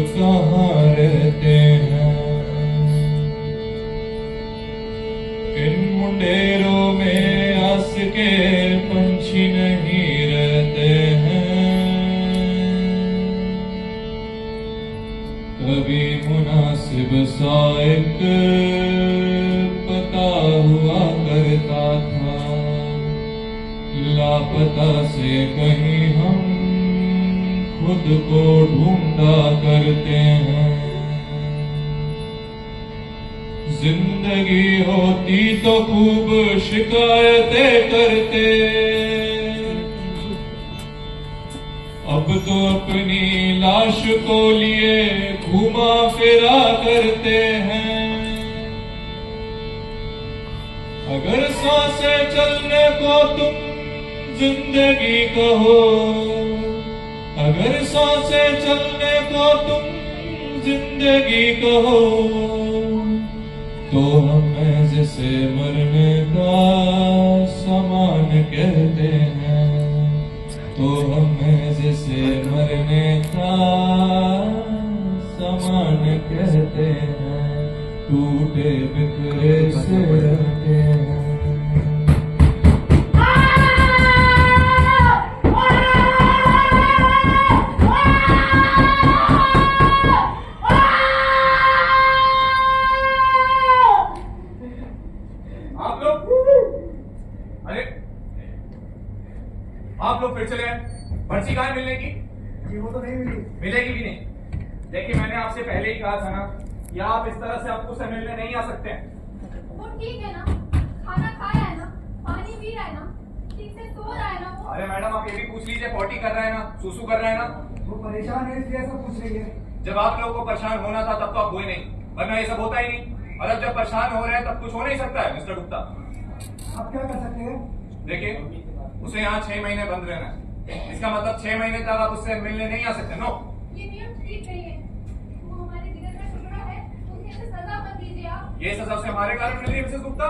कहाँ रहते हैं। इन मुंडेरों में आस के पंछी नहीं रहते हैं। कभी मुनासिब सा एक पता हुआ करता था, लापता से कहीं हम खुद को ढूंढा करते हैं। जिंदगी होती तो खूब शिकायतें करते, अब तो अपनी लाश को लिए घुमा फिरा करते हैं। अगर सांसें चलने को तुम जिंदगी कहो, अगर सांसें चलने को तुम जिंदगी कहो, तो हमें जिसे मरने का सामान कहते हैं, तो हमें जिसे मरने का सामान कहते हैं, टूटे बिखरे से रहते हैं। आप लोग फिर चले आए। पर्ची कहाँ है मिलने की? जी वो तो नहीं मिली। मिलेगी भी नहीं। देखिए मैंने आपसे पहले ही कहा था ना कि आप इस तरह से आपको से मिलने नहीं आ सकते हैं। वो ठीक है ना, खाना खाया है ना, पानी पी रहा है ना, ठीक से सो रहा है ना वो। अरे मैडम आप ये भी पूछ लीजिए, पॉटी कर रहा है ना, सुसु कर रहा है ना। वो परेशान है इसलिए ऐसा पूछ रही है। जब आप लोगों को परेशान होना था तब तो आप हुए नहीं, वरना ये सब होता ही नहीं। और अब जब परेशान हो रहे हैं तब कुछ हो नहीं सकता है मिस्टर गुप्ता। आप क्या कर सकते हैं? देखिए उसे यहाँ 6 महीने बंद रहना है, इसका मतलब 6 महीने तक आप उससे मिलने नहीं आ सकते। नो, ये नियम ठीक नहीं है, वो हमारे जिगर का टुकड़ा है, उसे ऐसे सजा मत दीजिए आप। ये सजा से हमारे कारण मिल रही है मिसेस गुप्ता,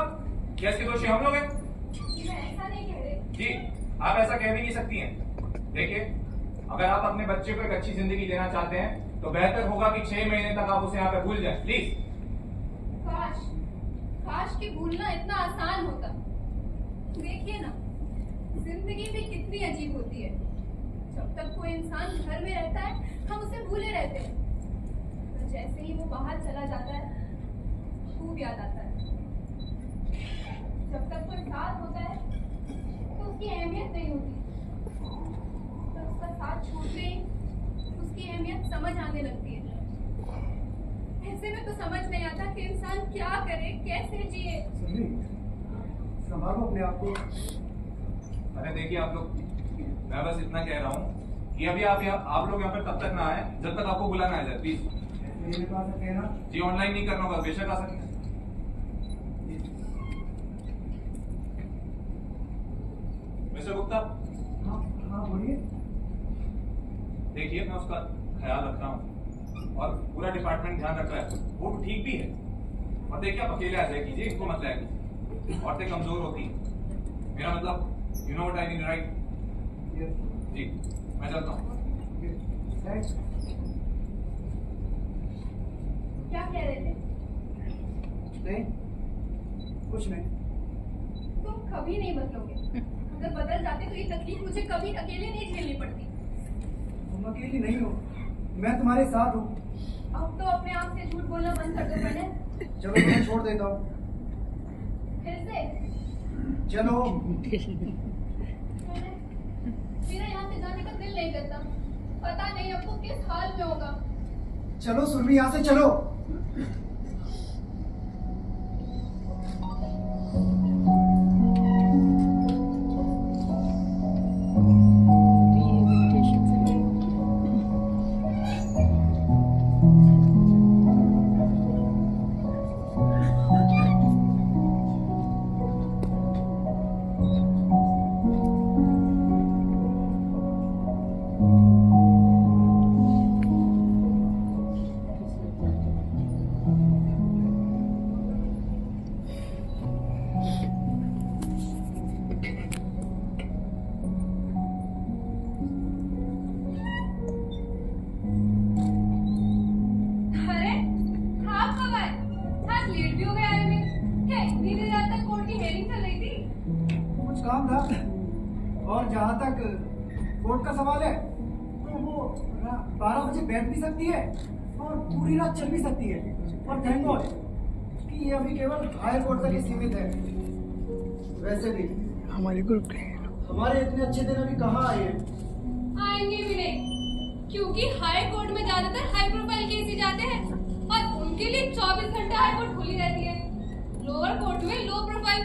क्या इसके दोषी हम लोग हैं? मैं ऐसा नहीं कह रही। जी आप ऐसा कह भी नहीं सकती हैं। देखिए अगर आप अपने बच्चे को एक अच्छी जिंदगी देना चाहते हैं तो बेहतर होगा कि 6 महीने तक आप उसे यहाँ पे भूल जाए प्लीज। काश काश कि भूलना इतना आसान होता। देखिए ना, जिंदगी भी कितनी अजीब होती है। जब तक कोई इंसान घर में रहता है हम उसे भूले रहते हैं, तो जैसे ही वो बाहर चला जाता है खूब याद आता है। जब तक कोई साथ होता है तो उसकी अहमियत नहीं होती, पर उसका साथ छूटते ही उसकी अहमियत समझ आने लगती है। ऐसे में तो समझ नहीं आता कि इंसान क्या करे, कैसे जिए। संभालो अपने आप को। अरे देखिए आप लोग, मैं बस इतना कह रहा हूँ कि अभी आप लोग यहाँ पर तब तक ना आए जब तक आपको बुलाना आ जाए प्लीज। मेरे पास सकते हैं ना? जी ऑनलाइन नहीं करना होगा, बेशक आ सकते हैं। मिस्टर गुप्ता। हाँ हाँ बोलिए। देखिए मैं उसका ख्याल रख रहा हूँ और पूरा डिपार्टमेंट ध्यान रख रहा है, वो ठीक भी है। और देखिए आप अकेले आ जाए कीजिए, इसको मत लाया कीजिए, औरतें कमजोर होती हैं। मेरा मतलब you know what I mean right? जी मैं चलता हूँ। क्या कह रहे थे? नहीं कुछ नहीं। तुम कभी नहीं बदलोगे। अगर बदल जाते तो ये तकलीफ मुझे कभी अकेले नहीं झेलनी पड़ती। तुम अकेली नहीं हो, मैं तुम्हारे साथ हूँ। अब तो अपने आप से झूठ बोलना बंद कर दो पहले। चलो तुम्हें छोड़ देता हूँ। फिर से चलो। मेरा यहाँ से जाने का दिल नहीं करता, पता नहीं अब वो किस हाल में होगा। चलो सुरभि, यहाँ से चलो। कोर्ट का सवाल है तो वो 12 बजे बैठ भी सकती है और पूरी रात चल भी सकती है। और थैंक गॉड कि ये अभी केवल हाई कोर्ट तक ही सीमित है। वैसे भी हमारे ग्रुप के हमारे इतने अच्छे दिन अभी कहाँ आए हैं? आएंगे भी नहीं, क्योंकि हाई कोर्ट में ज्यादातर हाई प्रोफाइल केस ही जाते हैं और उनके लिए 24 घंटे हाई कोर्ट खुली रहती है। लोअर कोर्ट में लो प्रोफाइल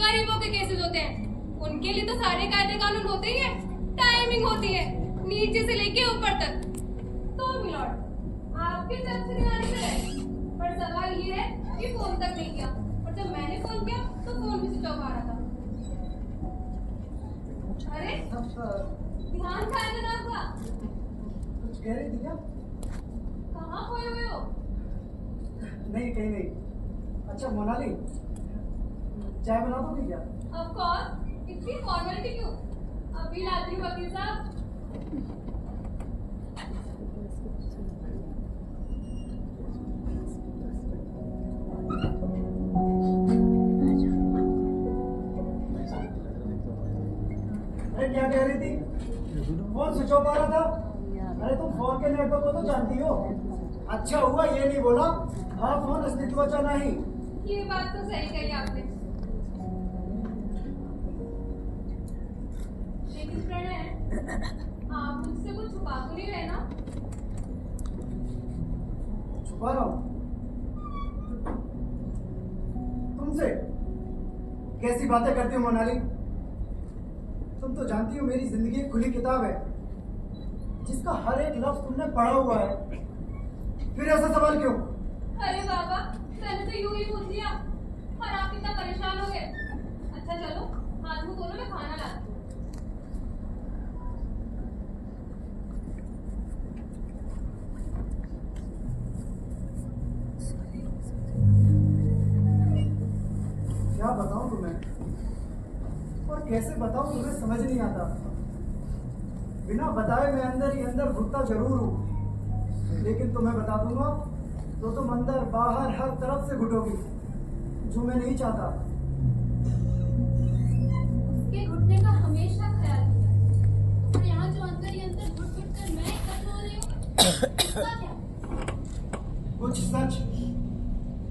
गरीबों के केसेस होते हैं, उनके लिए तो सारे कायदे कानून होते ही है, टाइमिंग होती है नीचे से लेके ऊपर तक। तो मिलॉर्ड, आपके तरफ से ध्यान से रहे, पर सवाल ये है कि फोन तक नहीं किया, और जब मैंने फोन किया तो फोन भी स्विच ऑफ आ रहा था। अरे ध्यान कहाँ है जनाब का? कुछ कह रही थी क्या? कहाँ खोए हुए हो? नहीं कहीं नहीं। अच्छा मोनाली, चाय बना दोगी क्या? Of course, इतनी फॉर्मेलिटी क्यों? अभी लाती हूँ वकील साहब। अरे क्या कह रही थी? फोन स्विच ऑफ आ रहा था। अरे तुम फोन के नेटवर्क को तो जानती हो। अच्छा हुआ ये नहीं बोला हाँ फोन अस्तित्वाचा नहीं। ये बात तो सही कही आपने। लेकिन प्रणय, आप मुझसे कुछ छुपा तो नहीं रहे ना? छुपा रहा हूँ तुमसे? कैसी बातें करती हो मोनाली? तुम तो जानती हो मेरी जिंदगी एक खुली किताब है जिसका हर एक लफ्ज तुमने पढ़ा हुआ है। फिर ऐसा सवाल क्यों? अरे बाबा, मैंने तो यूं ही पूछ लिया और आप इतना परेशान हो गए। अच्छा चलो, हाथ मुंह धो लो, मैं खाना लाती हूँ। क्या बताऊं तुम्हें और कैसे बताऊं तुम्हें समझ नहीं आता। बिना बताए मैं अंदर ही अंदर घुटता जरूर हूं, लेकिन तुम्हें बता दूंगा तो तुम अंदर बाहर हर तरफ से घुटोगी, जो मैं नहीं चाहता। उसके घुटने का हमेशा ख्याल किया, और यहाँ जो अंदर ही अंदर घुट घुट कर मैं खत्म हो रही हूँ, उसका क्या?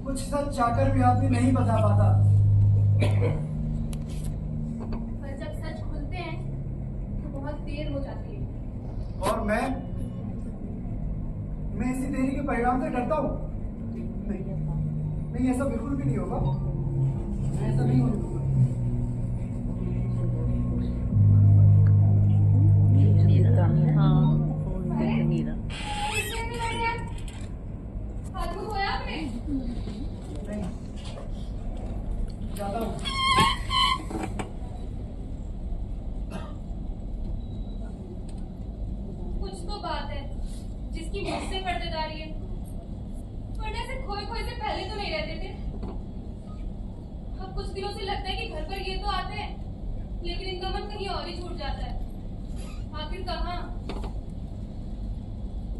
कुछ सच चाहकर भी आदमी नहीं बता पाता। पर जब सच खुलते हैं तो बहुत देर हो जाती है। और मैं इसी देरी के परिणाम से डरता हूँ। नहीं ऐसा बिल्कुल भी नहीं होगा। ऐसा नहीं होगा। हाथ मुंह धोया आपने? नहीं जाता हूँ। कुछ तो बात है जिसकी मुझसे पर्देदारी है, वरना ऐसे खोए खोए से पहले तो नहीं रहते थे। अब कुछ दिनों से लगता है कि घर पर ये तो आते हैं, लेकिन इनका मन कहीं और ही छूट जाता है। आखिर कहाँ?